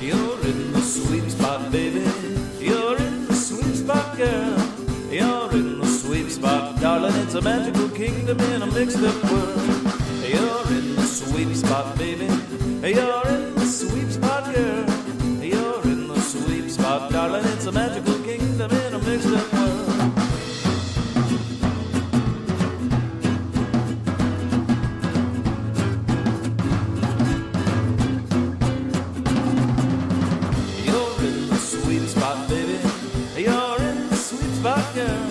You're in the sweet spot, baby. You're in the sweet spot, girl. You're in the sweet spot, darling. It's a magical kingdom in a mixed up world. You're in the sweet spot, baby. You're in the sweet spot, girl. You're in the sweet spot, darling. It's a magical kingdom in a mixed up world. You're in the sweet spot, baby. You're in the sweet spot, girl.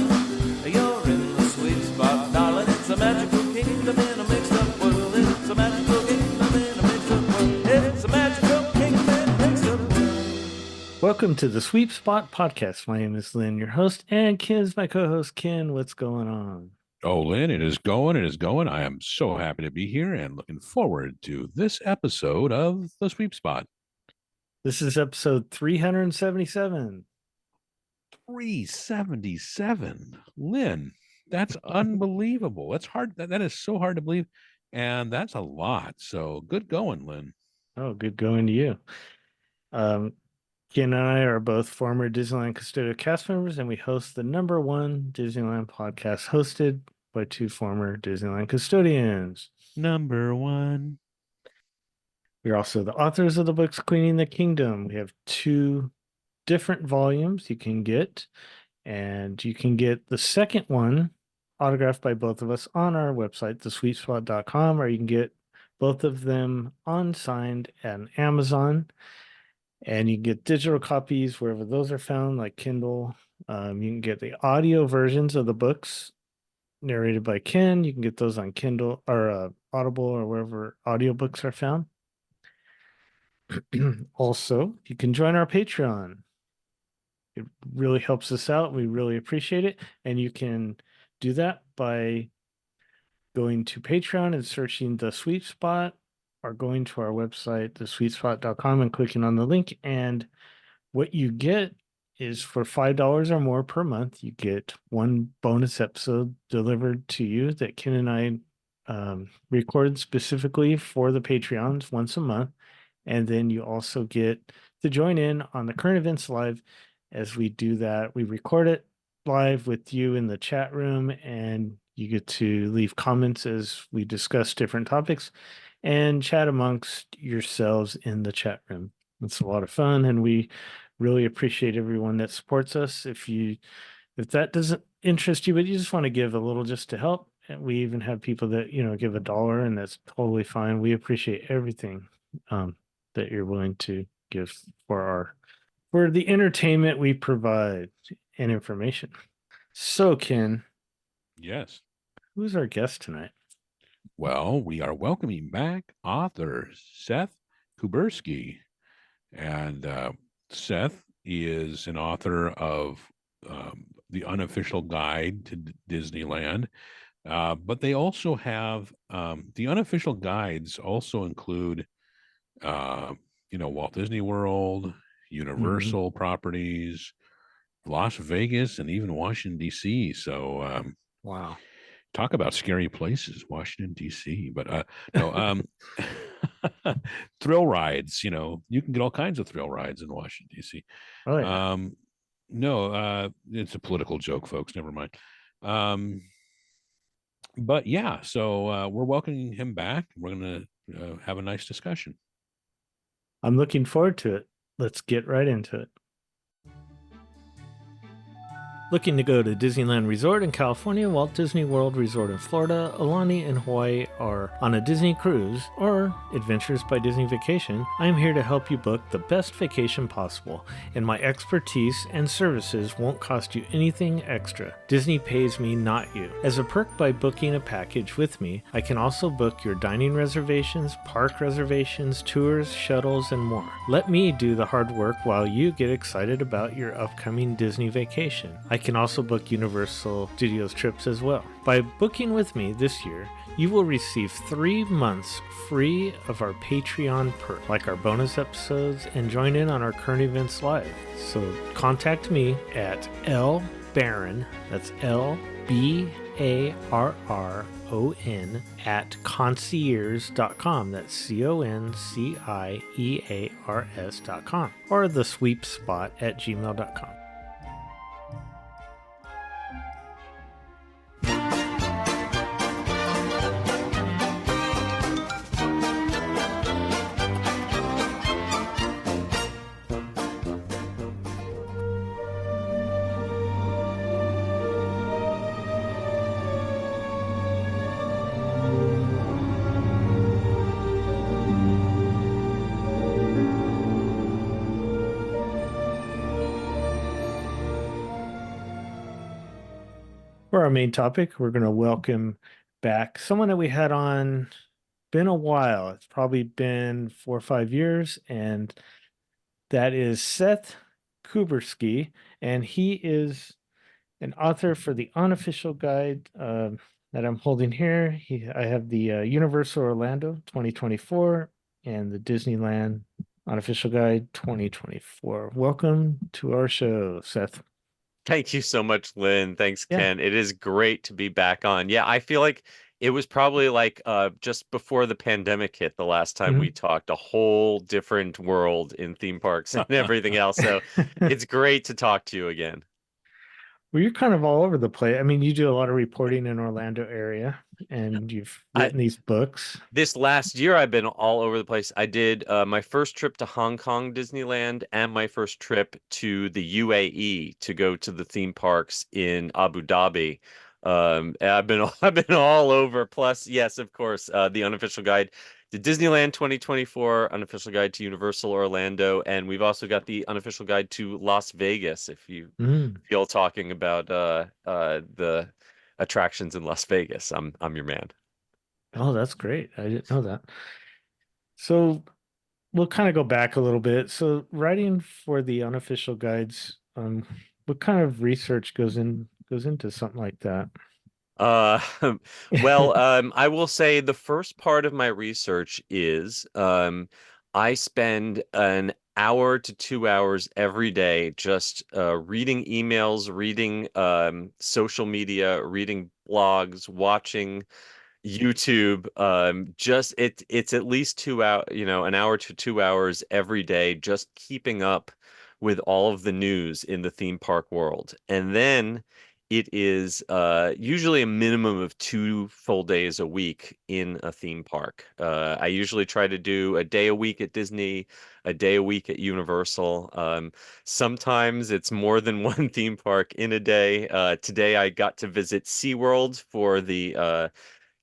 You're in the sweet spot, darling. It's a magical kingdom in a mixed up world. It's a magical kingdom in a mixed up world. It's a magical kingdom in a mixed up world. Welcome to the Sweet Spot Podcast. My name is Lynn, your host, and Ken is my co-host. Ken, what's going on? Oh, Lynn, it is going. It is going. I am so happy to be here and looking forward to this episode of The Sweep Spot. This is episode 377. 377. Lynn, that's unbelievable. That's hard. That is so hard to believe. And that's a lot. So good going, Lynn. Oh, good going to you. Ken and I are both former Disneyland Custodial cast members, and we host the #1 Disneyland podcast hosted by two former Disneyland custodians. #1. We're also the authors of the books Queening the Kingdom. We have 2 different volumes you can get, and you can get the second one autographed by both of us on our website, thesweetspot.com, or you can get both of them unsigned on Amazon, and you can get digital copies wherever those are found, like Kindle. You can get the audio versions of the books narrated by Ken. You can get those on Kindle or Audible or wherever audiobooks are found. Also, you can join our Patreon. It really helps us out. We really appreciate it. And you can do that by going to Patreon and searching The Sweet Spot, or going to our website, thesweetspot.com, and clicking on the link. And what you get is, for $5 or more per month, you get one bonus episode delivered to you that Ken and I recorded specifically for the Patreons once a month. And then you also get to join in on the current events live. As we do that, we record it live with you in the chat room, and you get to leave comments as we discuss different topics and chat amongst yourselves in the chat room. It's a lot of fun, and we really appreciate everyone that supports us. If that doesn't interest you, but you just want to give a little just to help, and we even have people that, give $1, and that's totally fine. We appreciate everything that you're willing to give for the entertainment we provide and information. So, Ken. Yes. Who's our guest tonight? Well, we are welcoming back author Seth Kubersky. And Seth is an author of the Unofficial Guide to Disneyland. But they also have the unofficial guides also include, Walt Disney World, Universal properties, Las Vegas, and even Washington, D.C. So, Wow. Talk about scary places, Washington, D.C. But no, thrill rides, you can get all kinds of thrill rides in Washington, D.C. Oh, yeah. No, it's a political joke, folks. Never mind. But yeah, so we're welcoming him back. We're going to have a nice discussion. I'm looking forward to it. Let's get right into it. Looking to go to Disneyland Resort in California, Walt Disney World Resort in Florida, Aulani in Hawaii, or on a Disney cruise, or Adventures by Disney Vacation, I am here to help you book the best vacation possible, and my expertise and services won't cost you anything extra. Disney pays me, not you. As a perk by booking a package with me, I can also book your dining reservations, park reservations, tours, shuttles, and more. Let me do the hard work while you get excited about your upcoming Disney vacation. I can also book Universal Studios trips as well. By booking with me this year, you will receive 3 months free of our Patreon perk, like our bonus episodes, and join in on our current events live. So contact me at lbarron, that's LBARRON, CARRON at concierge.com. That's CONCIEARS.com. Or the sweep spot at gmail.com. For our main topic, we're going to welcome back someone that we had on, been a while. It's probably been 4 or 5 years, and that is Seth Kubersky, and he is an author for the Unofficial Guide that I'm holding here. I have the Universal Orlando 2024 and the Disneyland Unofficial Guide 2024. Welcome to our show, Seth. Thank you so much, Lynn. Thanks, Yeah. Ken. It is great to be back on. Yeah, I feel like it was probably like just before the pandemic hit the last time we talked, a whole different world in theme parks and everything else. So it's great to talk to you again. Well, you're kind of all over the place. I mean, you do a lot of reporting in Orlando area, and you've written these books. This last year, I've been all over the place. I did my first trip to Hong Kong Disneyland and my first trip to the UAE to go to the theme parks in Abu Dhabi. And I've been all over. Plus, yes, of course, the unofficial guide to Disneyland 2024, unofficial guide to Universal Orlando, and we've also got the unofficial guide to Las Vegas. If you feel talking about the attractions in Las Vegas, I'm your man. Oh, that's great. I didn't know that. So we'll kind of go back a little bit. So writing for the unofficial guides, what kind of research goes into something like that? Well, I will say the first part of my research is I spend an hour to 2 hours every day just reading emails, reading social media, reading blogs, watching YouTube. It's at least 2 hours, an hour to 2 hours every day, just keeping up with all of the news in the theme park world. And then it is usually a minimum of 2 full days a week in a theme park. I usually try to do a day a week at Disney, a day a week at Universal. Sometimes it's more than one theme park in a day. Today I got to visit SeaWorld for the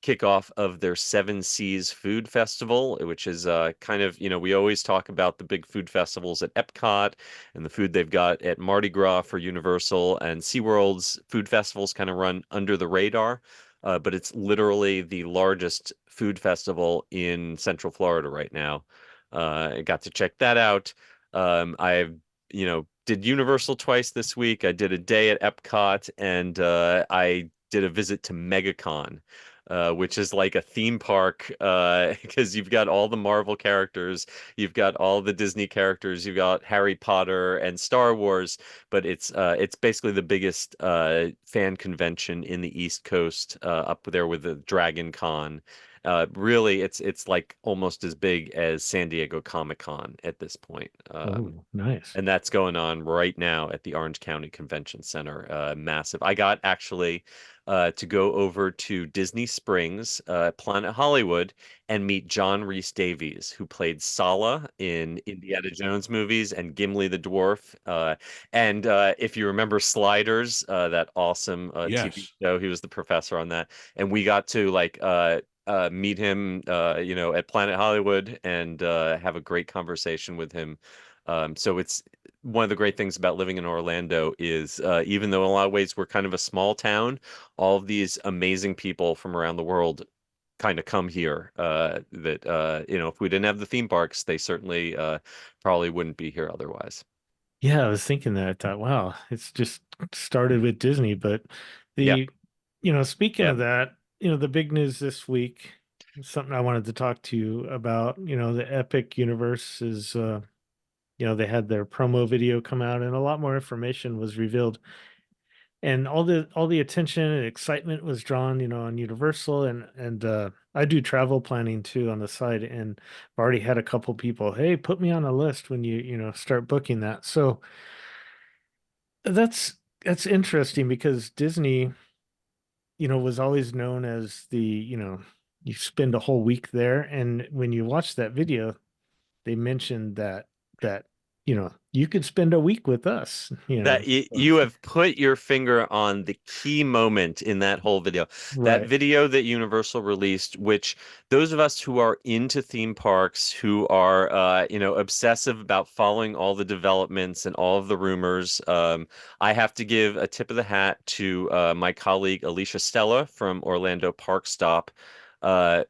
kickoff of their Seven Seas Food Festival, which is kind of, we always talk about the big food festivals at Epcot and the food they've got at Mardi Gras for Universal, and SeaWorld's food festivals kind of run under the radar. But it's literally the largest food festival in Central Florida right now. I got to check that out. I've, did Universal twice this week. I did a day at Epcot, and I did a visit to MegaCon, which is like a theme park because you've got all the Marvel characters, you've got all the Disney characters, you've got Harry Potter and Star Wars, but it's basically the biggest fan convention in the East Coast, up there with the Dragon Con. Really, it's like almost as big as San Diego Comic-Con at this point. Oh, nice. And that's going on right now at the Orange County Convention Center. Massive. I got actually to go over to Disney Springs, Planet Hollywood, and meet John Rhys Davies, who played Sala in Indiana Jones movies and Gimli the Dwarf. And if you remember Sliders, that awesome TV show, he was the professor on that. And we got to meet him, at Planet Hollywood and have a great conversation with him. So it's one of the great things about living in Orlando is even though in a lot of ways we're kind of a small town, all of these amazing people from around the world kind of come here. If we didn't have the theme parks, they certainly probably wouldn't be here otherwise. Yeah, I was thinking that. I thought, wow, it's just started with Disney, but speaking of that, the big news this week, something I wanted to talk to you about, the Epic Universe is, they had their promo video come out and a lot more information was revealed. and all the attention and excitement was drawn, on Universal, and I do travel planning too on the side, and I've already had a couple people, hey, put me on a list when you start booking that. So that's interesting because Disney, was always known as you spend a whole week there, and when you watch that video, they mentioned that you could spend a week with us. That you have put your finger on the key moment in that whole video. That Right. video that Universal released, which those of us who are into theme parks, who are obsessive about following all the developments and all of the rumors, I have to give a tip of the hat to my colleague Alicia Stella from Orlando Park Stop.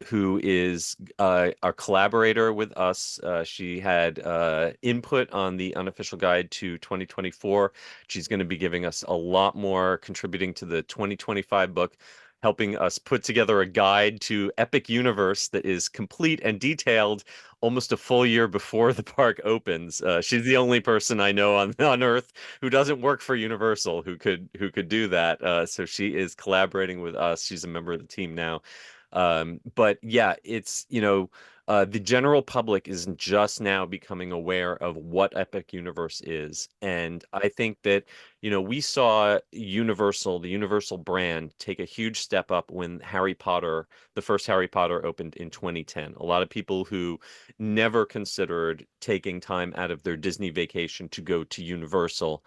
Who is our collaborator with us. She had input on the unofficial guide to 2024. She's going to be giving us a lot more, contributing to the 2025 book, helping us put together a guide to Epic Universe that is complete and detailed almost a full year before the park opens. She's the only person I know on Earth who doesn't work for Universal who could do that. So she is collaborating with us. She's a member of the team now. But yeah, it's, the general public is just now becoming aware of what Epic Universe is. And I think that, we saw Universal, the Universal brand, take a huge step up when the first Harry Potter opened in 2010. A lot of people who never considered taking time out of their Disney vacation to go to Universal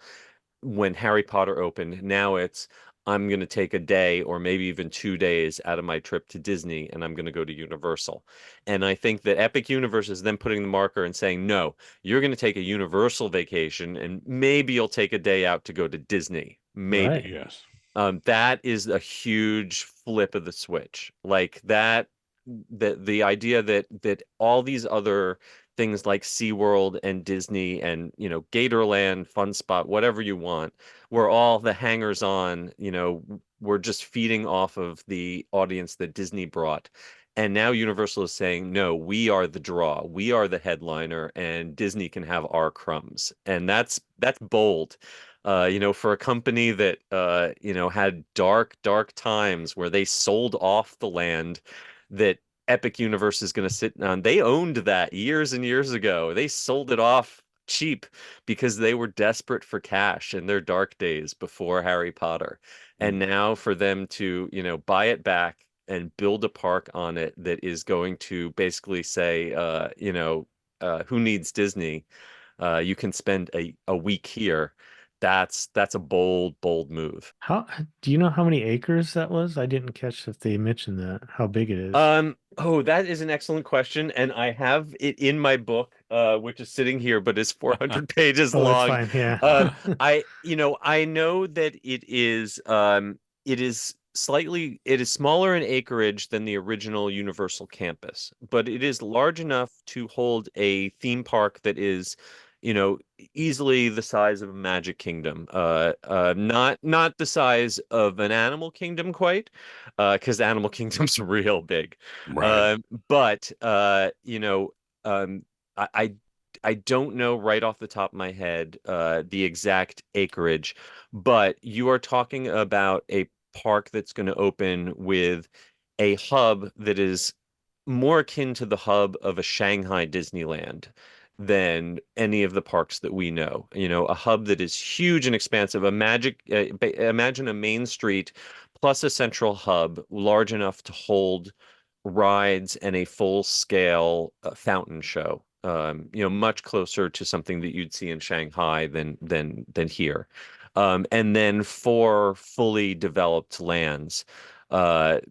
when Harry Potter opened, now it's I'm going to take a day or maybe even 2 days out of my trip to Disney and I'm going to go to Universal. And I think that Epic Universe is then putting the marker and saying, no, you're going to take a Universal vacation and maybe you'll take a day out to go to Disney. Right. Maybe. Yes. That is a huge flip of the switch. Like that, the idea that all these other things like SeaWorld and Disney and Gatorland, Fun Spot, whatever you want, were all the hangers on, we're just feeding off of the audience that Disney brought. And now Universal is saying, no, we are the draw, we are the headliner, and Disney can have our crumbs. And that's bold. For a company that had dark times where they sold off the land that Epic Universe is going to sit on. They owned that years and years ago. They sold it off cheap because they were desperate for cash in their dark days before Harry Potter. And now for them to, buy it back and build a park on it that is going to basically say, who needs Disney? You can spend a week here. That's a bold move. How do you know how many acres that was? I didn't catch if they mentioned that, how big it is. That is an excellent question, and I have it in my book, which is sitting here, but it's 400 pages Oh, that's long. fine. Yeah. I know that it is smaller in acreage than the original Universal campus, but it is large enough to hold a theme park that is, easily the size of a Magic Kingdom. Not the size of an Animal Kingdom quite, because Animal Kingdom's real big. Right. But um, I, I I don't know right off the top of my head the exact acreage, but you are talking about a park that's going to open with a hub that is more akin to the hub of a Shanghai Disneyland than any of the parks that we know. A hub that is huge and expansive. Imagine a main street plus a central hub large enough to hold rides and a full-scale fountain show. Much closer to something that you'd see in Shanghai than here. And then four fully developed lands,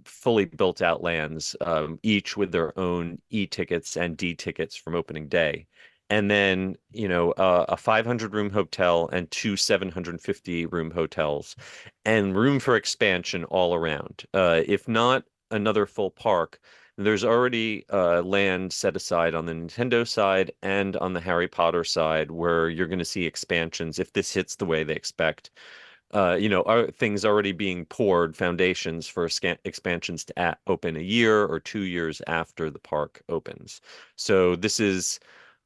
fully built out lands, each with their own E-tickets and D-tickets from opening day. And then, a 500 room hotel and two 750 room hotels and room for expansion all around. If not another full park, there's already land set aside on the Nintendo side and on the Harry Potter side where you're going to see expansions if this hits the way they expect. Are things already being poured, foundations for expansions to open a year or 2 years after the park opens. So this is,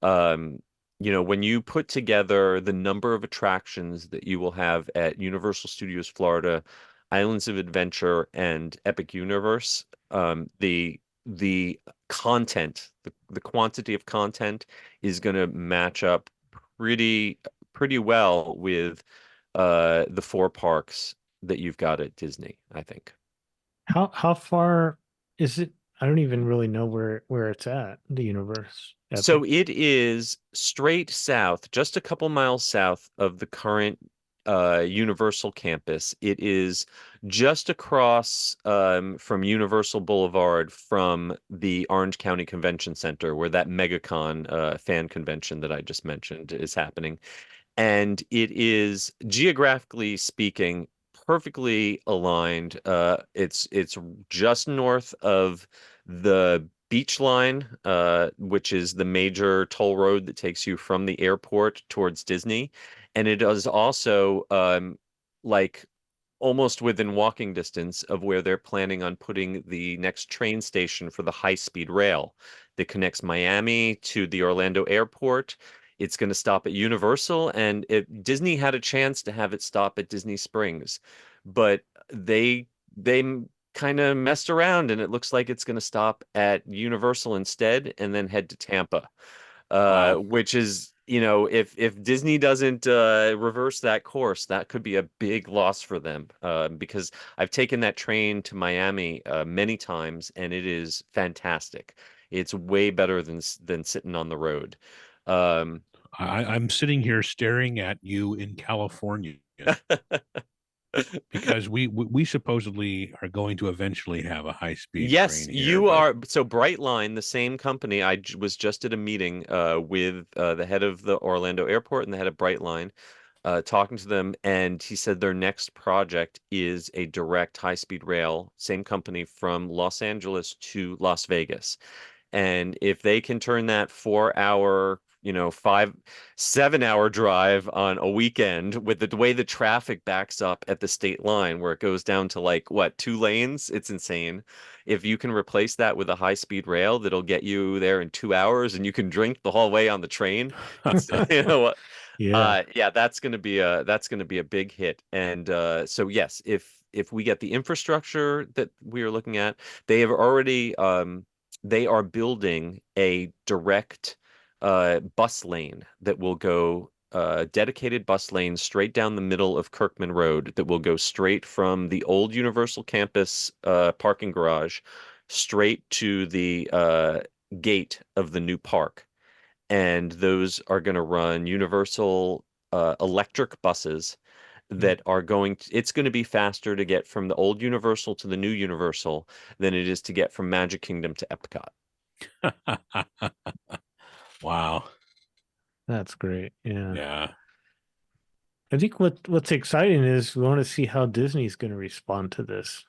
um, when you put together the number of attractions that you will have at Universal Studios Florida, Islands of Adventure, and Epic Universe, the content, the quantity of content is going to match up pretty pretty well with the four parks that you've got at Disney, I think. How far is it? I don't even really know where it's at, the universe. So Epic. it is straight south, just a couple miles south of the current Universal campus. It is just across from Universal Boulevard from the Orange County Convention Center, where that MegaCon fan convention that I just mentioned is happening. And it is, geographically speaking, perfectly aligned. It's just north of the beach line, which is the major toll road that takes you from the airport towards Disney. And it is also like almost within walking distance of where they're planning on putting the next train station for the high-speed rail that connects Miami to the Orlando airport. It's going to stop at Universal, and Disney had a chance to have it stop at Disney Springs, but they kind of messed around, and it looks like it's going to stop at Universal instead, and then head to Tampa. Wow. Which is, if Disney doesn't reverse that course, that could be a big loss for them. Because I've taken that train to Miami many times, and it is fantastic. It's way better than sitting on the road. Um, I'm sitting here staring at you in California because we supposedly are going to eventually have a high-speed Yes, train here, you but are. So Brightline, the same company, was just at a meeting with the head of the Orlando airport and the head of Brightline, talking to them, and he said their next project is a direct high-speed rail, same company, from Los Angeles to Las Vegas. And if they can turn that 4 hour, 7 hour drive on a weekend with the way the traffic backs up at the state line where it goes down to like what, 2 lanes, it's insane. If you can replace that with a high-speed rail that'll get you there in 2 hours and you can drink the whole way on the train, it's you know what? Yeah. Yeah, that's gonna be a big hit. And so yes, if we get the infrastructure that we are looking at, they have already they are building a direct bus lane that will go dedicated bus lane straight down the middle of Kirkman Road that will go straight from the old Universal campus parking garage straight to the gate of the new park. And those are going to run Universal electric buses that are it's going to be faster to get from the old Universal to the new Universal than it is to get from Magic Kingdom to Epcot. wow. That's great. Yeah. Yeah. I think what's exciting is we want to see how Disney's going to respond to this,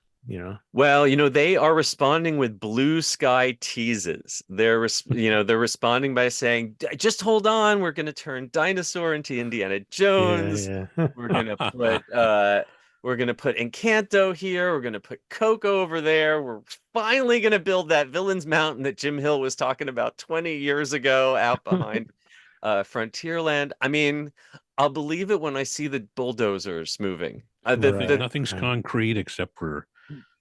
Well, they are responding with blue sky teases. They're responding by saying, "Just hold on, we're going to turn dinosaur into Indiana Jones. Yeah, We're going to put Encanto here. We're going to put Coco over there. We're finally going to build that Villains Mountain that Jim Hill was talking about 20 years ago out behind Frontierland. I mean, I'll believe it when I see the bulldozers moving. Right. Nothing's concrete except for,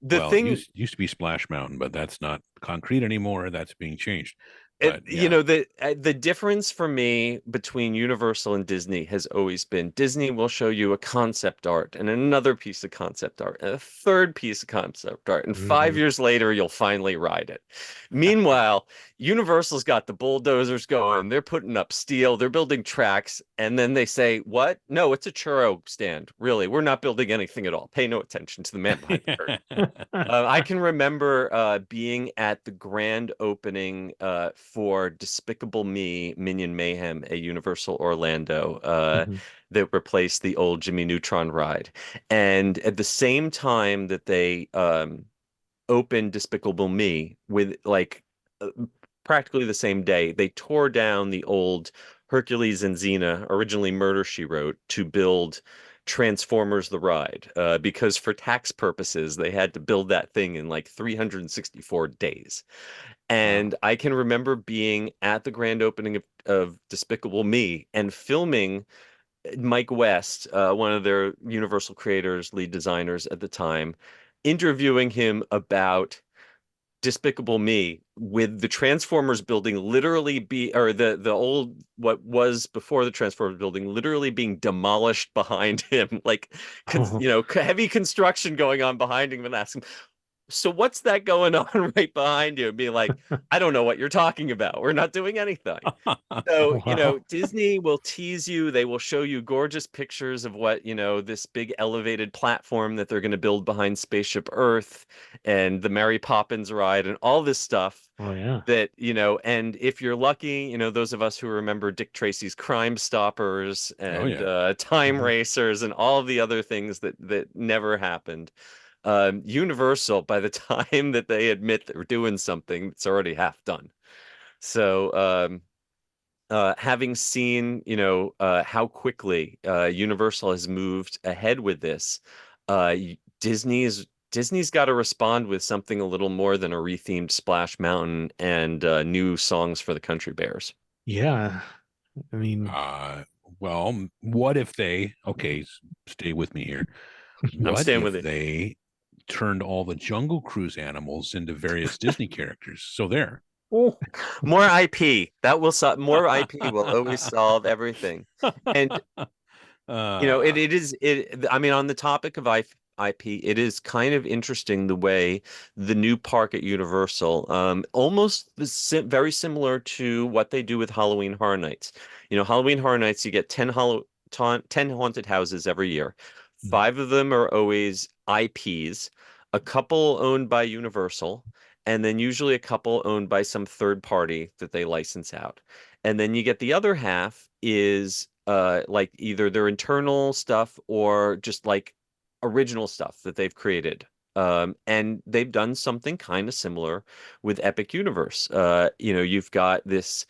The well, it thing used to be Splash Mountain, but that's not concrete anymore. That's being changed. It, But yeah. the difference for me between Universal and Disney has always been Disney will show you a concept art and another piece of concept art and a third piece of concept art, and 5 years later you'll finally ride it. Meanwhile, Universal's got the bulldozers going, they're putting up steel, they're building tracks, and then they say, "What? No, it's a churro stand. Really, we're not building anything at all. Pay no attention to the man behind the curtain." I can remember being at the grand opening for Despicable Me Minion Mayhem at Universal Orlando that replaced the old Jimmy Neutron ride. And at the same time that they opened Despicable Me, with uh, practically the same day, they tore down the old Hercules and Xena, originally Murder, She Wrote, to build Transformers the Ride, because for tax purposes, they had to build that thing in like 364 days. Wow. And I can remember being at the grand opening of of Despicable Me and filming Mike West, one of their Universal creators, lead designers at the time, interviewing him about Despicable Me, with the Transformers building literally or the old, what was before the Transformers building, literally being demolished behind him, like heavy construction going on behind him, and asking, so what's that going on right behind you? And being like, I don't know what you're talking about. We're not doing anything. So, Wow. Disney will tease you. They will show you gorgeous pictures of what, this big elevated platform that they're going to build behind Spaceship Earth and the Mary Poppins ride and all this stuff Oh yeah. that, and if you're lucky, those of us who remember Dick Tracy's Crime Stoppers and Time Mhm. Racers and all of the other things that never happened. Universal, by the time that they admit they're doing something, it's already half done. So, having seen, how quickly Universal has moved ahead with this, Disney's got to respond with something a little more than a rethemed Splash Mountain and new songs for the Country Bears. Yeah. I mean, Well, what if they, stay with me here. I'm What staying with if it. they turned all the Jungle Cruise animals into various Disney characters? So there. More IP. That will solve. More IP will always solve everything. And it is it. I mean, on the topic of IP, it is kind of interesting the way the new park at Universal, almost very similar to what they do with Halloween Horror Nights. Halloween Horror Nights, you get 10 haunted houses every year. Mhm. 5 of them are always IPs, a couple owned by Universal, and then usually a couple owned by some third party that they license out. And then you get the other half is like either their internal stuff or just like original stuff that they've created. And they've done something kind of similar with Epic Universe. You've got this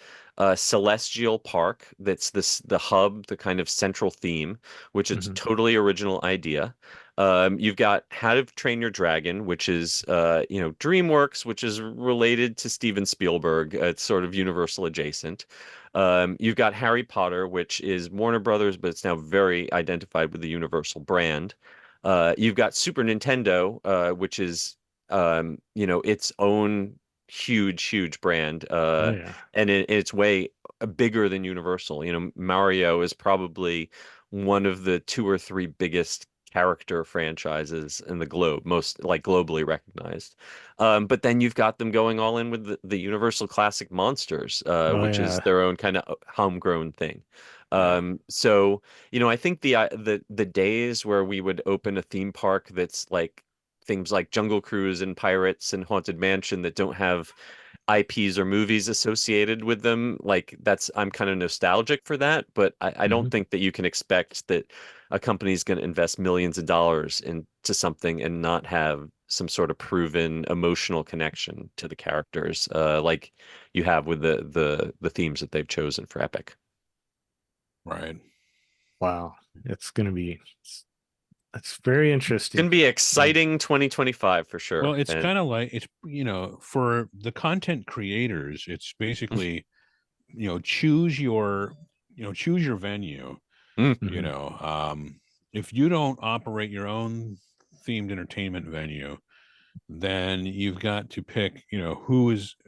celestial park that's the hub, the kind of central theme, which is a Mhm. totally original idea. You've got How to Train Your Dragon, which is DreamWorks, which is related to Steven Spielberg. It's sort of Universal adjacent. You've got Harry Potter, which is Warner Brothers, but it's now very identified with the Universal brand. You've got Super Nintendo, which is its own huge brand, Oh yeah. and it's way bigger than Universal. Mario is probably one of the 2 or 3 biggest character franchises in the globe, most like globally recognized. But then you've got them going all in with the Universal Classic Monsters, Oh which is yeah. their own kind of homegrown thing. Yeah. So I think the days where we would open a theme park that's like things like Jungle Cruise and Pirates and Haunted Mansion that don't have IPs or movies associated with them, like I'm kind of nostalgic for that, but I don't Mhm. think that you can expect that a company is going to invest millions of dollars into something and not have some sort of proven emotional connection to the characters, like you have with the themes that they've chosen for Epic. Right. Wow. It's very It's interesting. going to be exciting 2025 for Well, sure. it's And kind of like for the content creators, it's basically, choose your, choose your venue. Mm, You Mhm. know, if you don't operate your own themed entertainment venue, then you've got to pick,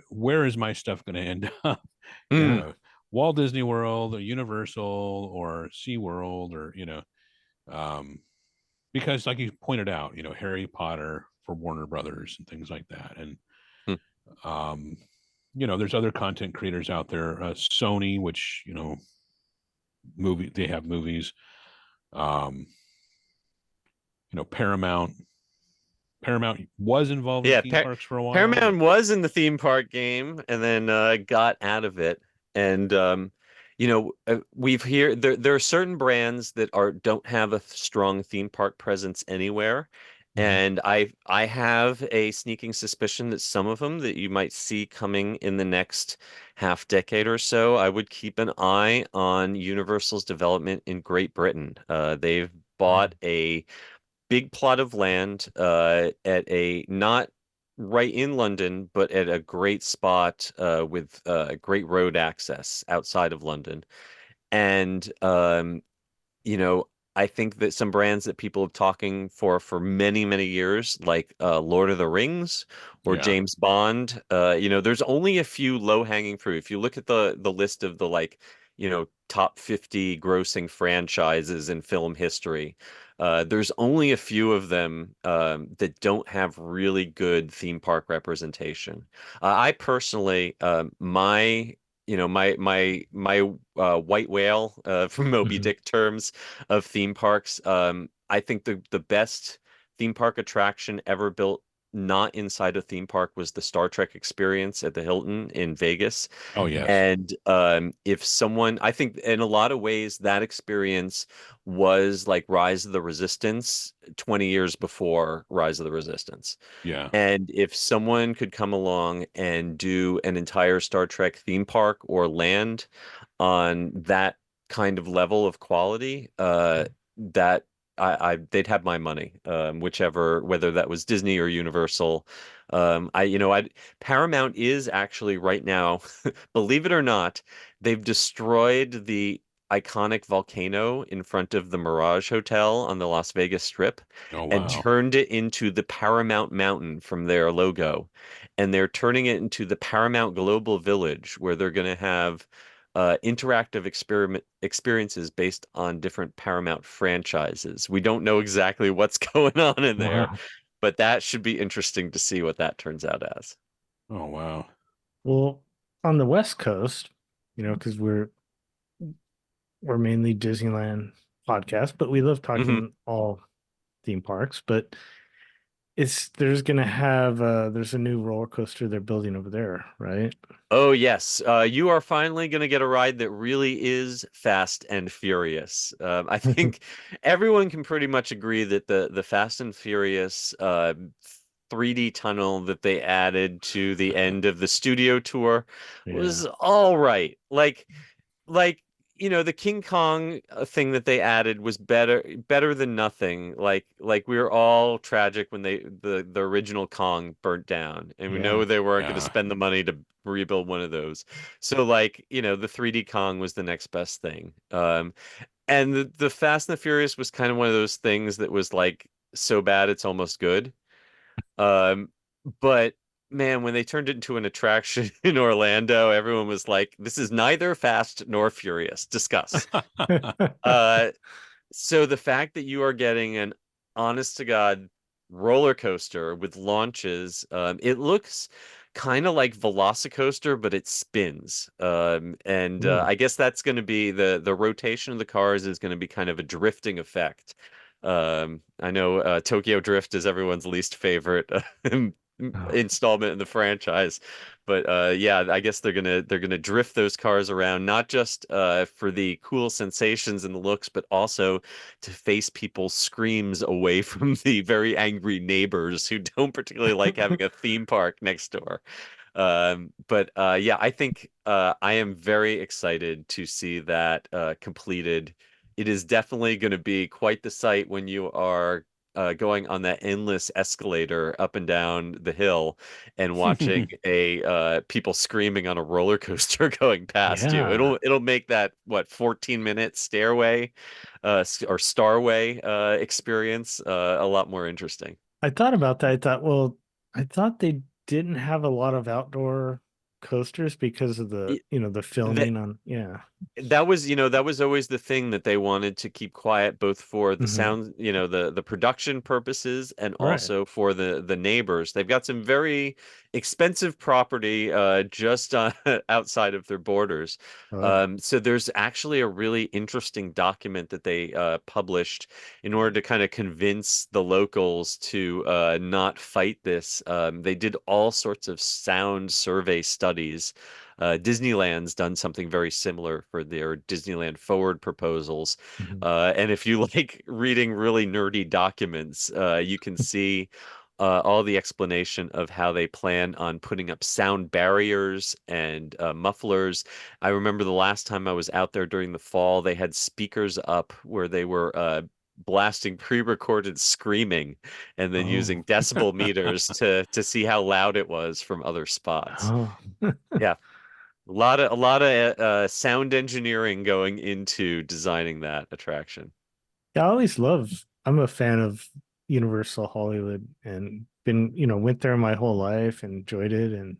where is my stuff going to end up? mm. Walt Disney World or Universal or SeaWorld or, um, because like you pointed out, Harry Potter for Warner Brothers and things like that. And, Hmm. um, there's other content creators out there, Sony, which, they have movies, um, Paramount was involved in Yeah, theme parks for a while, but Paramount was in the theme park game and then got out of it. And we've here there are certain brands that don't have a strong theme park presence anywhere. Mhm. And I have a sneaking suspicion that some of them that you might see coming in the next half decade or so. I would keep an eye on Universal's development in Great Britain. They've bought a big plot of land at a not right in London, but at a great spot with great road access outside of London. And you know, I think that some brands that people have talking for many, many years, like Lord of the Rings or Yeah. James Bond, there's only a few low-hanging fruit. If you look at the list of the like, top 50 grossing franchises in film history, there's only a few of them that don't have really good theme park representation. I personally, my white whale from Moby Mhm. Dick terms of theme parks. I think the best theme park attraction ever built not inside a theme park was the Star Trek experience at the Hilton in Vegas. Oh yes. And if someone, I think in a lot of ways that experience was like Rise of the Resistance 20 years before Rise of the Resistance. Yeah. And if someone could come along and do an entire Star Trek theme park or land on that kind of level of quality, that they'd have my money, whichever, whether that was Disney or Universal. Paramount is actually right now, believe it or not, they've destroyed the iconic volcano in front of the Mirage Hotel on the Las Vegas Strip Oh and wow. turned it into the Paramount Mountain from their logo. And they're turning it into the Paramount Global Village, where they're going to have interactive experiences based on different Paramount franchises. We don't know exactly what's going on in there, Wow. but that should be interesting to see what that turns out as. Oh wow. Well, on the West Coast, because we're mainly Disneyland podcast, but we love Mhm. talking all theme parks. But there's a new roller coaster they're building over there, right? Oh, yes. You are finally going to get a ride that really is fast and furious. I think everyone can pretty much agree that the Fast and Furious 3D tunnel that they added to the end of the studio tour Yeah. was all right. The King Kong thing that they added was better than nothing. Like we were all tragic when the original Kong burnt down, and we Yeah. know they weren't going to Yeah. spend the money to rebuild one of those. So the 3D Kong was the next best thing. And the Fast and the Furious was kind of one of those things that was like so bad it's almost good. Um, but man, when they turned it into an attraction in Orlando, everyone was like, "This is neither Fast nor Furious. Discuss." Uh, so the fact that you are getting an honest to God roller coaster with launches, it looks kind of like Velocicoaster, but it spins. And Ooh. I guess that's going to be the rotation of the cars is going to be kind of a drifting effect. I know Tokyo Drift is everyone's least favorite Oh. installment in the franchise. But yeah, I guess they're gonna drift those cars around, not just for the cool sensations and the looks, but also to face people's screams away from the very angry neighbors who don't particularly like having a theme park next door. But yeah, I think I am very excited to see that completed. It is definitely going to be quite the sight when you are going on that endless escalator up and down the hill and watching a people screaming on a roller coaster going past you. Yeah. It'll make that what 14-minute stairway or starway experience a lot more interesting. I thought about that. I thought they didn't have a lot of outdoor coasters because of the That filming on, yeah. that was always the thing that they wanted to keep quiet, both for the Hmm. sound, the production purposes, and Right. also for the neighbors. They've got some very expensive property just outside of their borders. Oh, yeah. So there's actually a really interesting document that they published in order to kind of convince the locals to not fight this. They did all sorts of sound survey studies. Disneyland's done something very similar for their Disneyland Forward proposals. Mhm. And if you like reading really nerdy documents, you can see all the explanation of how they plan on putting up sound barriers and mufflers. I remember the last time I was out there during the fall, they had speakers up where they were blasting pre-recorded screaming and then using Oh. decibel meters to see how loud it was from other spots. Oh. Yeah, a lot of sound engineering going into designing that attraction. Yeah, I always love. I'm a fan of Universal Hollywood and been, went there my whole life and enjoyed it. And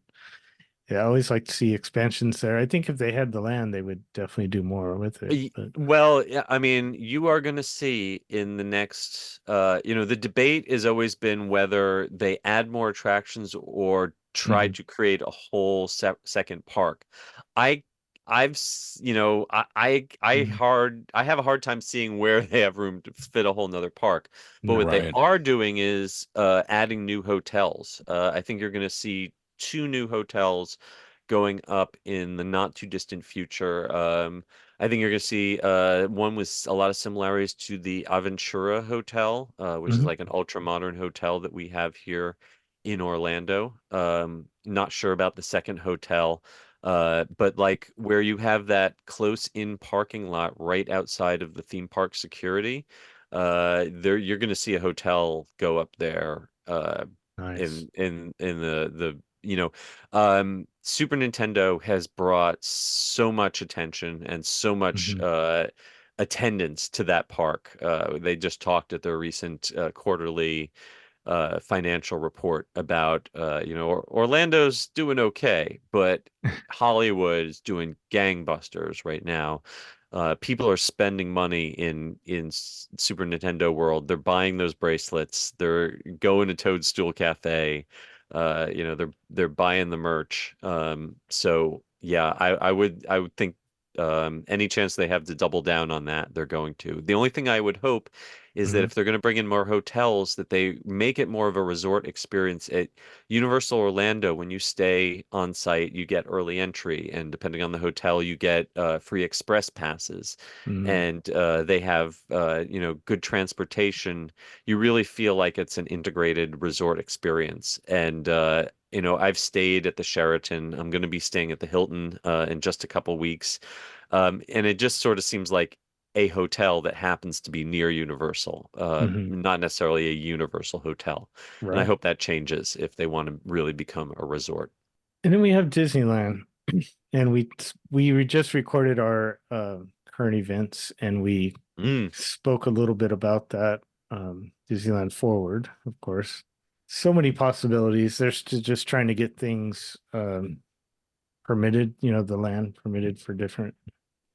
yeah, I always like to see expansions there. I think if they had the land, they would definitely do more with it. But Well, yeah, I mean, you are going to see in the next, the debate has always been whether they add more attractions or try Mhm. to create a whole second park. I, Mhm. I have a hard time seeing where they have room to fit a whole nother park. But what No. they Right. are doing is adding new hotels. I think you're going to see two new hotels going up in the not too distant future. I think you're going to see one with a lot of similarities to the Aventura Hotel, which is Mhm. like an ultra modern hotel that we have here in Orlando. Not sure about the second hotel, but like where you have that close in parking lot right outside of the theme park security, there you're going to see a hotel go up there. Nice. In the Super Nintendo has brought so much attention and so much Mhm. attendance to that park. They just talked at their recent quarterly financial report about Orlando's doing okay, but Hollywood is doing gangbusters right now. People are spending money in Super Nintendo World. They're buying those bracelets. They're going to Toadstool Cafe. They're buying the merch. So yeah, I would think any chance they have to double down on that, they're going to. The only thing I would hope is that Mhm. if they're going to bring in more hotels, that they make it more of a resort experience. At Universal Orlando, when you stay on site, you get early entry, and depending on the hotel, you get free express passes. Mhm. And they have good transportation. You really feel like it's an integrated resort experience. And I've stayed at the Sheraton. I'm going to be staying at the Hilton in just a couple weeks. And it just sort of seems like a hotel that happens to be near Universal, Mhm. not necessarily a Universal hotel. And I Right. hope that changes if they want to really become a resort. And then we have Disneyland, and we just recorded our current events, and we Mm, spoke a little bit about that. Disneyland Forward, of course. So many possibilities. Just trying to get things permitted, the land permitted for different,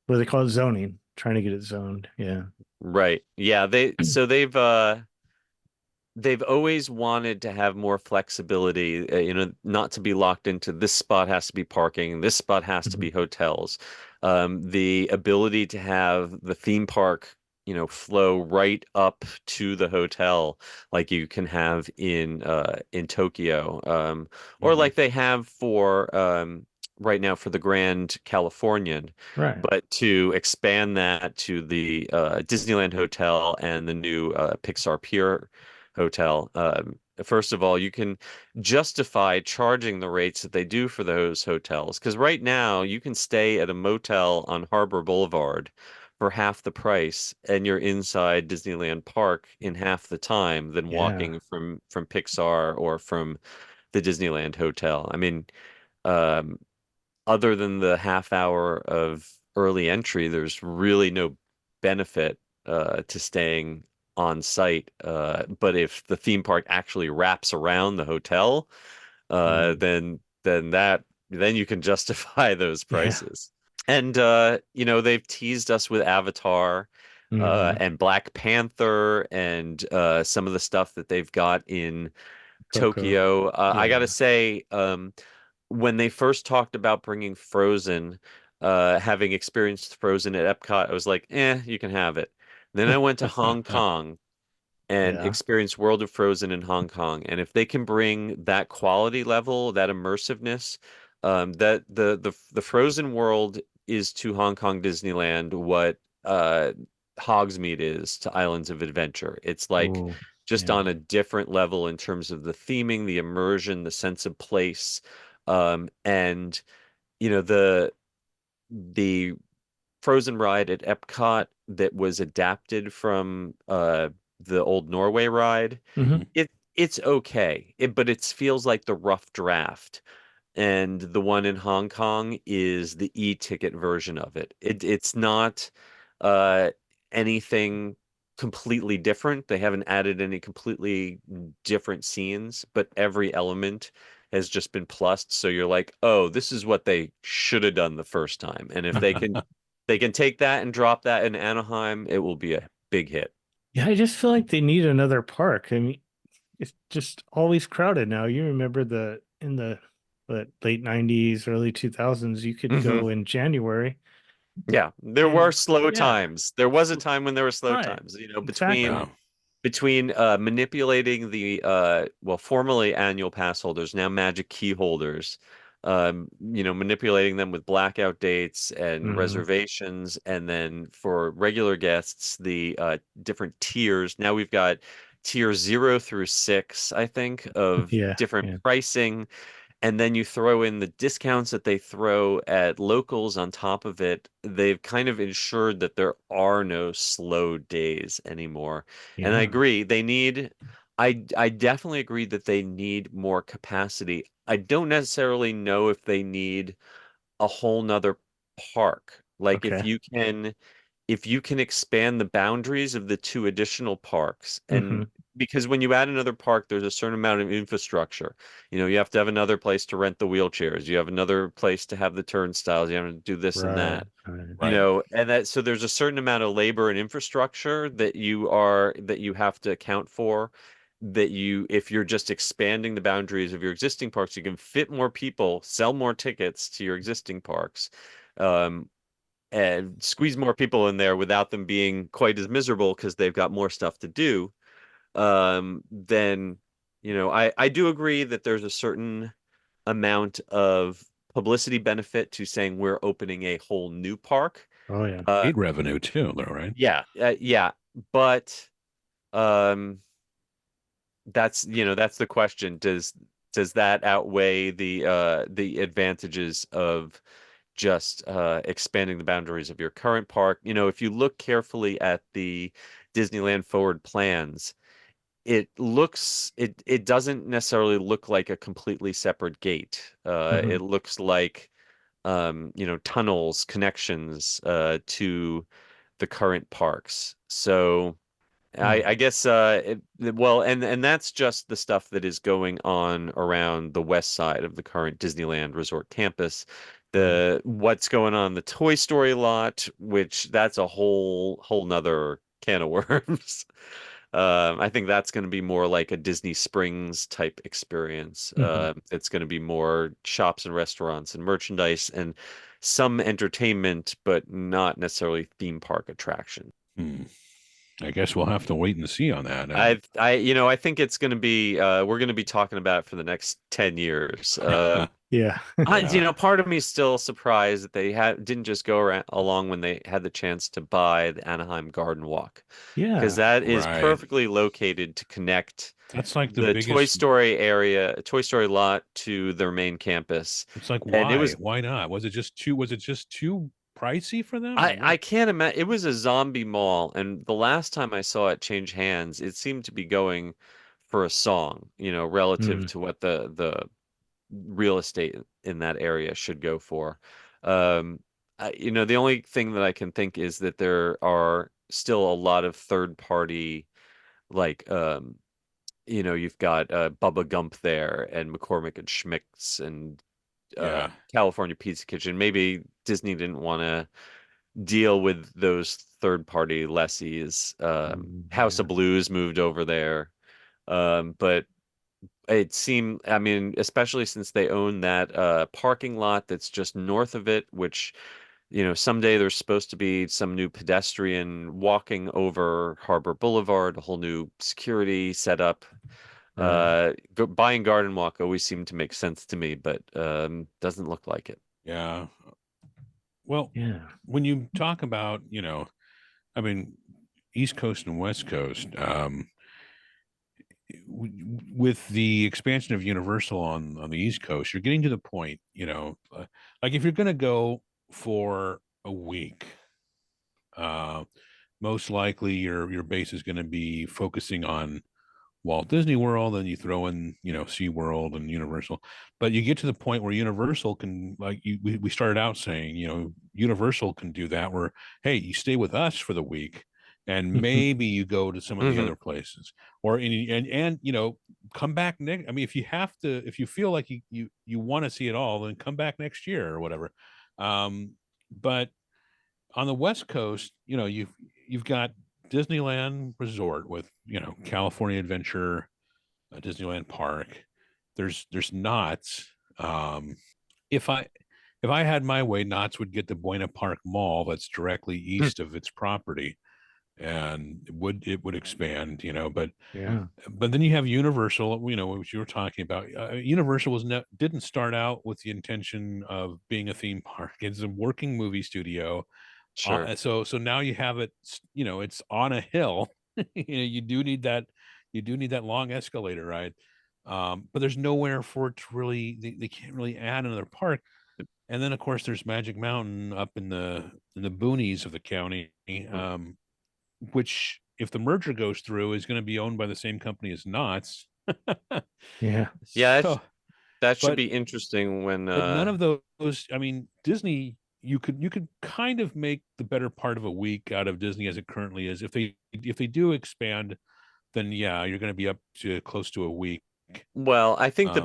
what do they call it, zoning, trying to get it zoned. Yeah. right. Yeah, they've always wanted to have more flexibility, not to be locked into this spot has to be parking, this spot has to Mhm. be hotels. The ability to have the theme park, flow right up to the hotel, like you can have in Tokyo, or Mhm. like they have for right now for the Grand Californian. Right. But to expand that to the Disneyland Hotel and the new Pixar Pier Hotel. First of all, you can justify charging the rates that they do for those hotels. Because right now, you can stay at a motel on Harbor Boulevard for half the price, and you're inside Disneyland Park in half the time than Yeah. walking from Pixar or from the Disneyland Hotel. I mean, um, other than the half hour of early entry, there's really no benefit to staying on site. But if the theme park actually wraps around the hotel, Mm. then you can justify those Yeah. prices. And they've teased us with Avatar Hmm. and Black Panther and some of the stuff that they've got in Coco. Tokyo. I gotta Yeah. say, when they first talked about bringing Frozen, having experienced Frozen at Epcot, I was like, you can have it. Then I went to Hong Kong and Yeah. experienced World of Frozen in Hong Kong. And if they can bring that quality level, that immersiveness, that the Frozen world is to Hong Kong Disneyland what Hogsmeade is to Islands of Adventure. It's like Oh, just yeah. on a different level in terms of the theming, the immersion, the sense of place, and the Frozen ride at Epcot that was adapted from the old Norway ride. Mhm. It's okay, but it feels like the rough draft. And the one in Hong Kong is the e-ticket version of it. It's not uh, anything completely different. They haven't added any completely different scenes, but every element has just been plussed. So you're like, oh, this is what they should have done the first time. And if they can take that and drop that in Anaheim, it will be a big hit. Yeah, I just feel like they need another park. I mean, it's just always crowded now. You remember in the late 90s, early 2000s, you could Mhm. go in January. Yeah, there were And slow yeah, times. There was a time when there were slow right. times, you know, Exactly. Yeah. between manipulating the well, formerly annual pass holders, now magic key holders, you know, manipulating them with blackout dates and Mhm. reservations, and then for regular guests, the different tiers. Now we've got tier 0 through 6, I think, of Yeah, different yeah. pricing, and then you throw in the discounts that they throw at locals on top of it. They've kind of ensured that there are no slow days anymore. And I Yeah. agree, I definitely agree that they need more capacity. I don't necessarily know if they need a whole nother park. Like Okay. if you can expand the boundaries of the two additional parks, and Mhm. because when you add another park, there's a certain amount of infrastructure. You know, you have to have another place to rent the wheelchairs, you have another place to have the turnstiles, you have to do this and Right. that, Right. you Right. know, and that, so there's a certain amount of labor and infrastructure that you have to account for, that you, if you're just expanding the boundaries of your existing parks, you can fit more people, sell more tickets to your existing parks, um, and squeeze more people in there without them being quite as miserable because they've got more stuff to do. Then, you know, I do agree that there's a certain amount of publicity benefit to saying we're opening a whole new park. Oh yeah. Uh, Gate revenue too, though, right? yeah, but um, that's, you know, that's the question. Does that outweigh the advantages of just expanding the boundaries of your current park? You know, if you look carefully at the Disneyland Forward plans, it doesn't necessarily look like a completely separate gate. Mhm. It looks like you know, tunnels, connections to the current parks. So Hmm. I guess well, and that's just the stuff that is going on around the west side of the current Disneyland Resort campus. Right. The what's going on the Toy Story lot, which that's a whole nother can of worms. I think that's going to be more like a Disney Springs type experience. Mhm. It's going to be more shops and restaurants and merchandise and some entertainment, but not necessarily theme park attraction. Hmm. I guess we'll have to wait and see on that. You know, I think it's going to be, we're going to be talking about it for the next 10 years. Yeah. You Yeah. know, part of me is still surprised that they didn't just go around along when they had the chance to buy the Anaheim Garden Walk, because Yeah. that is Right. perfectly located to connect That's like the the Toy biggest. Story area, Toy Story lot to their main campus. It's like, And it why? was, Why not? Was it just too pricey for them, or I what? can't imagine, it was a zombie mall. And the last time I saw it change hands, it seemed to be going for a song, you know, relative Mm. to what the real estate in that area should go for. Um, you know, the only thing that I can think is that there are still a lot of third party, like, you know, you've got Bubba Gump there and McCormick and Schmick's and Yeah. California Pizza Kitchen. Maybe Disney didn't want to deal with those third party lessees. House Yeah. of Blues moved over there. But it seemed, I mean, especially since they own that parking lot that's just north of it, which, you know, someday there's supposed to be some new pedestrian walking over Harbor Boulevard, a whole new security setup. Right. Buying Garden Walk always seemed to make sense to me, but doesn't look like it. Yeah. Well, Yeah. when you talk about, I mean, East Coast and West Coast, with the expansion of Universal on the East Coast, you're getting to the point, like if you're going to go for a week, Most likely your base is going to be focusing on Walt Disney World, and you throw in, SeaWorld and Universal. But you get to the point where Universal can, like we started out saying, Universal can do that where, hey, you stay with us for the week and maybe you go to some of the other places, or and come back next. I mean, if you feel like you want to see it all, then come back next year or whatever. But on the West Coast, you've got Disneyland Resort with, California Adventure, Disneyland Park. There's Knott's. If I had my way, Knott's would get the Buena Park Mall that's directly east of its property, and it would expand, but Yeah. but then you have Universal, which you were talking about. Universal didn't start out with the intention of being a theme park. It's a working movie studio. Sure. So now you have it, it's on a hill. You do need that long escalator ride. But there's nowhere for it to really, they can't really add another park. And then of course there's Magic Mountain up in the boonies of the county, which, if the merger goes through, is going to be owned by the same company as Knott's. Yeah. Yeah, So, that should but be interesting when none of those. I mean, Disney. You could kind of make the better part of a week out of Disney as it currently is. If they do expand, then yeah, you're going to be up to close to a week. well, I think the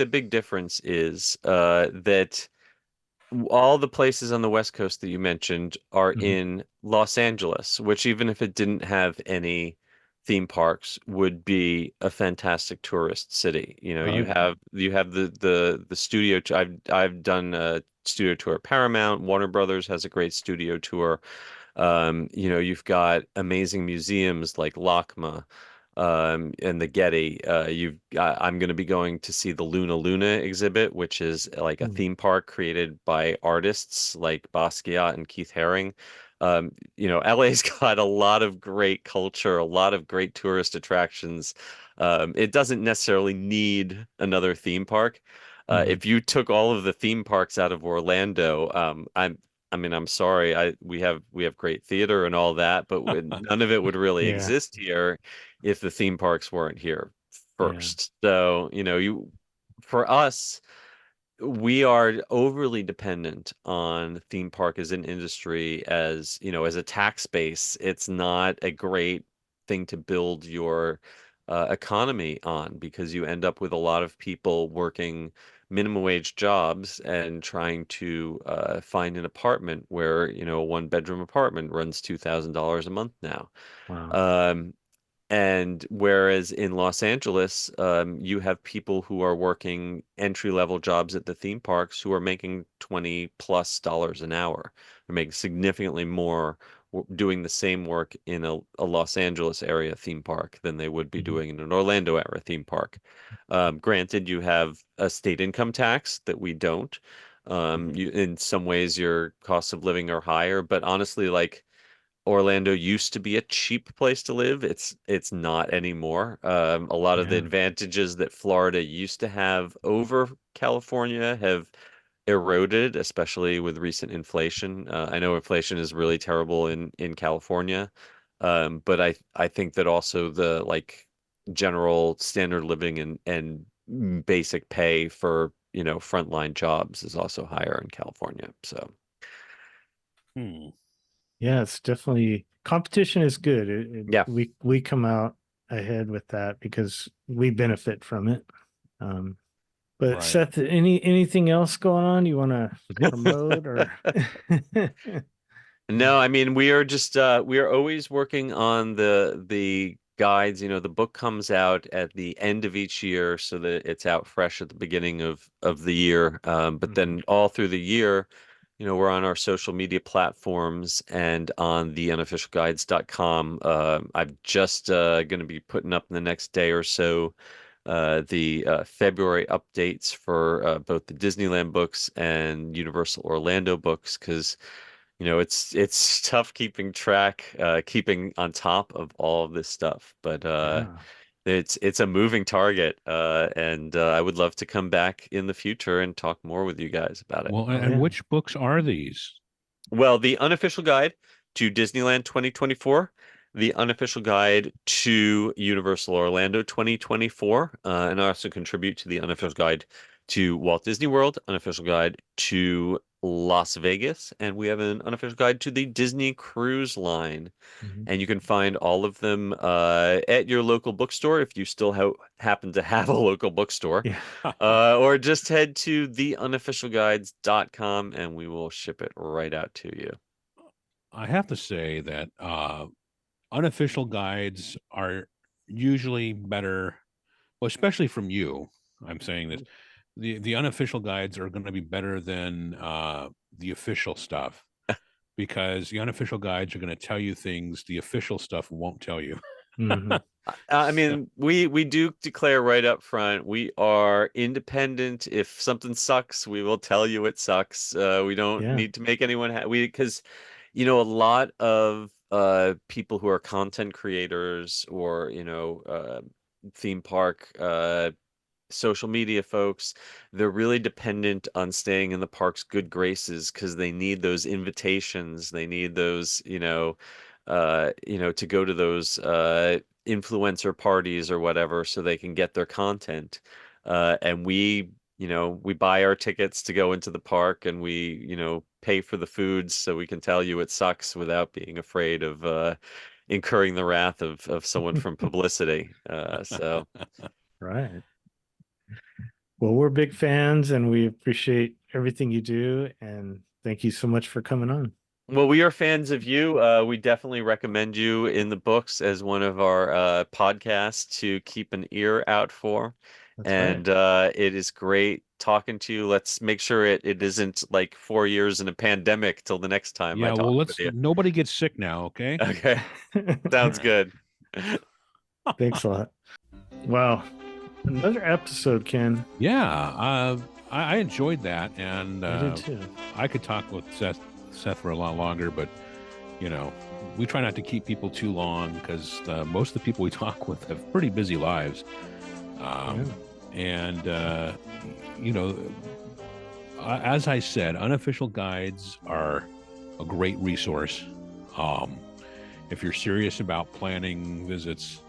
big difference is that all the places on the West Coast that you mentioned are in Los Angeles, which, even if it didn't have any theme parks, would be a fantastic tourist city. You have the studio. I've done a studio tour at Paramount. Warner Brothers has a great studio tour. You've got amazing museums like LACMA, and the Getty. I'm going to be going to see the Luna Luna exhibit, which is like a theme park created by artists like Basquiat and Keith Haring. LA's got a lot of great culture, a lot of great tourist attractions. It doesn't necessarily need another theme park. If you took all of the theme parks out of Orlando, I'm sorry. We have great theater and all that, but none of it would really Yeah. exist here if the theme parks weren't here Yeah. first. So, for us, we are overly dependent on theme park as an industry, as a tax base. It's not a great thing to build your economy on, because you end up with a lot of people working minimum wage jobs and trying to find an apartment where, a one-bedroom apartment runs $2,000 a month now. Wow. And whereas in Los Angeles, you have people who are working entry-level jobs at the theme parks who are making $20+ an hour. They're making significantly more doing the same work in a Los Angeles area theme park than they would be doing in an Orlando area theme park. Granted, you have a state income tax that we don't. In some ways, your costs of living are higher, but honestly, like, Orlando used to be a cheap place to live. It's not anymore. A lot of the Yeah. advantages that Florida used to have over California have eroded, especially with recent inflation. I know inflation is really terrible in California, but I think that also the, like, general standard living and basic pay for, frontline jobs is also higher in California. So. Yeah, it's definitely, competition is good. Yeah. We come out ahead with that because we benefit from it. But Right. Seth, anything else going on you want to promote or? No, I mean, we are always working on the guides. The book comes out at the end of each year so that it's out fresh at the beginning of the year. But then all through the year, we're on our social media platforms and on the unofficialguides.com. I'm just going to be putting up in the next day or so the February updates for both the Disneyland books and Universal Orlando books, because it's tough keeping track, keeping on top of all of this stuff. But it's a moving target, and I would love to come back in the future and talk more with you guys about it. Well, and which books are these? Well, the Unofficial Guide to Disneyland 2024, the unofficial guide to Universal Orlando 2024, and I also contribute to the unofficial guide to Walt Disney World, unofficial guide to Las Vegas, and we have an unofficial guide to the Disney Cruise Line. And you can find all of them at your local bookstore if you still happen to have a local bookstore. Yeah. Or just head to theunofficialguides.com and we will ship it right out to you. I have to say that unofficial guides are usually better, well, especially from you. I'm saying this. The unofficial guides are going to be better than the official stuff, because the unofficial guides are going to tell you things the official stuff won't tell you. I mean, we do declare right up front, we are independent. If something sucks, we will tell you it sucks. We don't need to make anyone because a lot of people who are content creators or theme park social media folks, they're really dependent on staying in the park's good graces because they need those invitations. They need those, to go to those influencer parties or whatever so they can get their content. And we buy our tickets to go into the park, and we, pay for the foods so we can tell you it sucks without being afraid of incurring the wrath of someone from publicity. So Right. Well, we're big fans and we appreciate everything you do. And thank you so much for coming on. Well, we are fans of you. We definitely recommend you in the books as one of our podcasts to keep an ear out for. That's right. It is great talking to you. Let's make sure it isn't like 4 years in a pandemic till the next time I talk with you. Nobody gets sick now, okay? Okay. Sounds good. Thanks a lot. Wow. Another episode, Ken. Yeah, I enjoyed that, and I did too. I could talk with Seth for a lot longer, but we try not to keep people too long because most of the people we talk with have pretty busy lives, and as I said, unofficial guides are a great resource. If you're serious about planning visits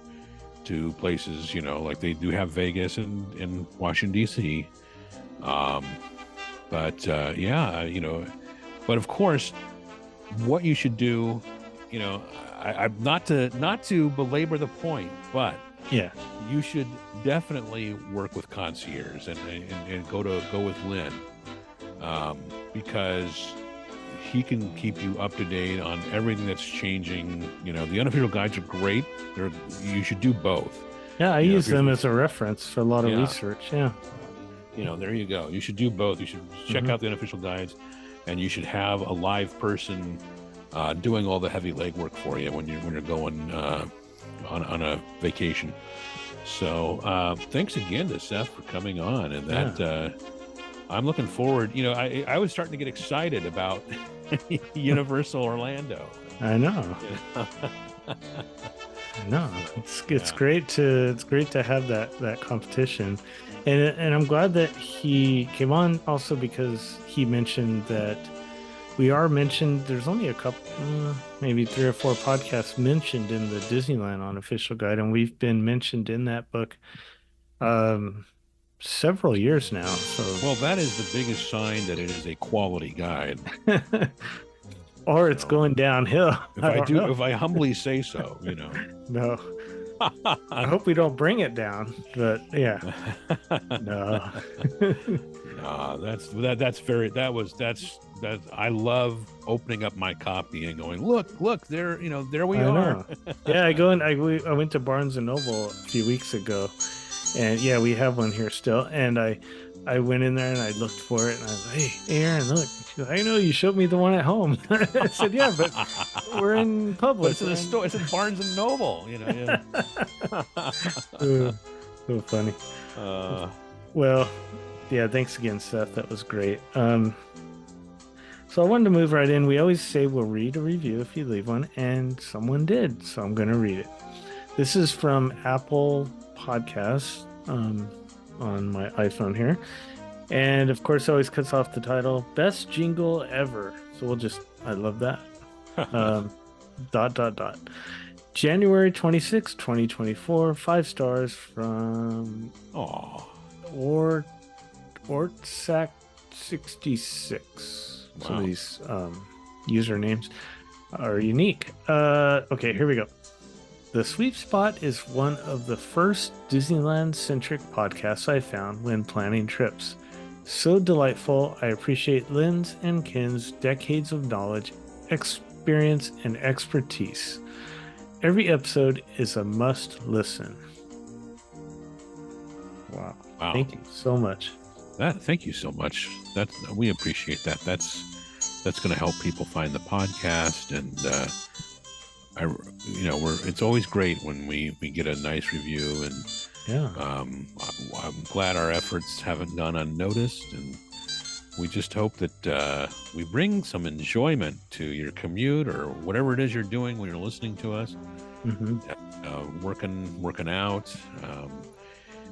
to places, like they do have Vegas and Washington, D.C. But of course, what you should do, I'm not to belabor the point, but you should definitely work with concierge and go with Lynn, because he can keep you up to date on everything that's changing. The unofficial guides are great. You should do both. Yeah, I use them as a reference for a lot of research. Yeah. There you go. You should do both. You should check out the unofficial guides, and you should have a live person doing all the heavy legwork for you when you're going on a vacation. So thanks again to Seth for coming on, and that I'm looking forward. I was starting to get excited about Universal Orlando. I know. I know. It's great to have that competition, and I'm glad that he came on also because he mentioned that we are mentioned. There's only a couple, maybe 3 or 4 podcasts mentioned in the Disneyland Unofficial Guide, and we've been mentioned in that book several years now. So, well, that is the biggest sign that it is a quality guide. Or it's going downhill. If I humbly say so, No. I hope we don't bring it down, but yeah. No. No, that's I love opening up my copy and going, look, there we are. Yeah, I went to Barnes and Noble a few weeks ago, and yeah, we have one here still. And I went in there and I looked for it, and I was like, hey, Aaron, look. She goes, I know you showed me the one at home. I said, yeah, but we're in public. It's in the store. It's in Barnes and Noble. Yeah. So funny. Well, yeah, thanks again, Seth. That was great. So I wanted to move right in. We always say we'll read a review if you leave one, and someone did, so I'm going to read it. This is from Apple Podcasts on my iPhone here. And of course, it always cuts off the title, Best Jingle Ever. So I love that. Dot dot dot. January 26, 2024. 5 stars from Ortsack66. Some of these usernames are unique. Okay, here we go. The Sweet Spot is one of the first Disneyland-centric podcasts I found when planning trips. So delightful. I appreciate Lynn's and Ken's decades of knowledge, experience, and expertise. Every episode is a must listen. Wow. Thank you so much. Thank you so much. We appreciate that. That's going to help people find the podcast, and it's always great when we get a nice review, and I'm glad our efforts haven't gone unnoticed, and we just hope that we bring some enjoyment to your commute or whatever it is you're doing when you're listening to us. Working out,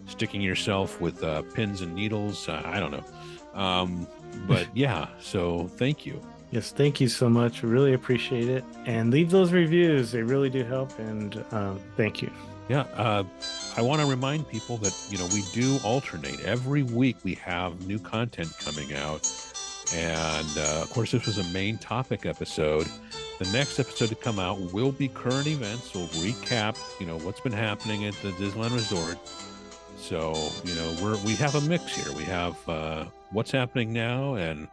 sticking yourself with pins and needles. I don't know, but yeah. So thank you. Yes, thank you so much. We really appreciate it. And leave those reviews. They really do help. And thank you. Yeah. I want to remind people that, we do alternate. Every week we have new content coming out. And of course, this was a main topic episode. The next episode to come out will be current events. We'll recap, what's been happening at the Disneyland Resort. So, we have a mix here. We have what's happening now, and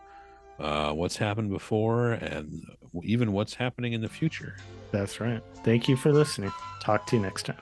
what's happened before, and even what's happening in the future. That's right. Thank you for listening. Talk to you next time.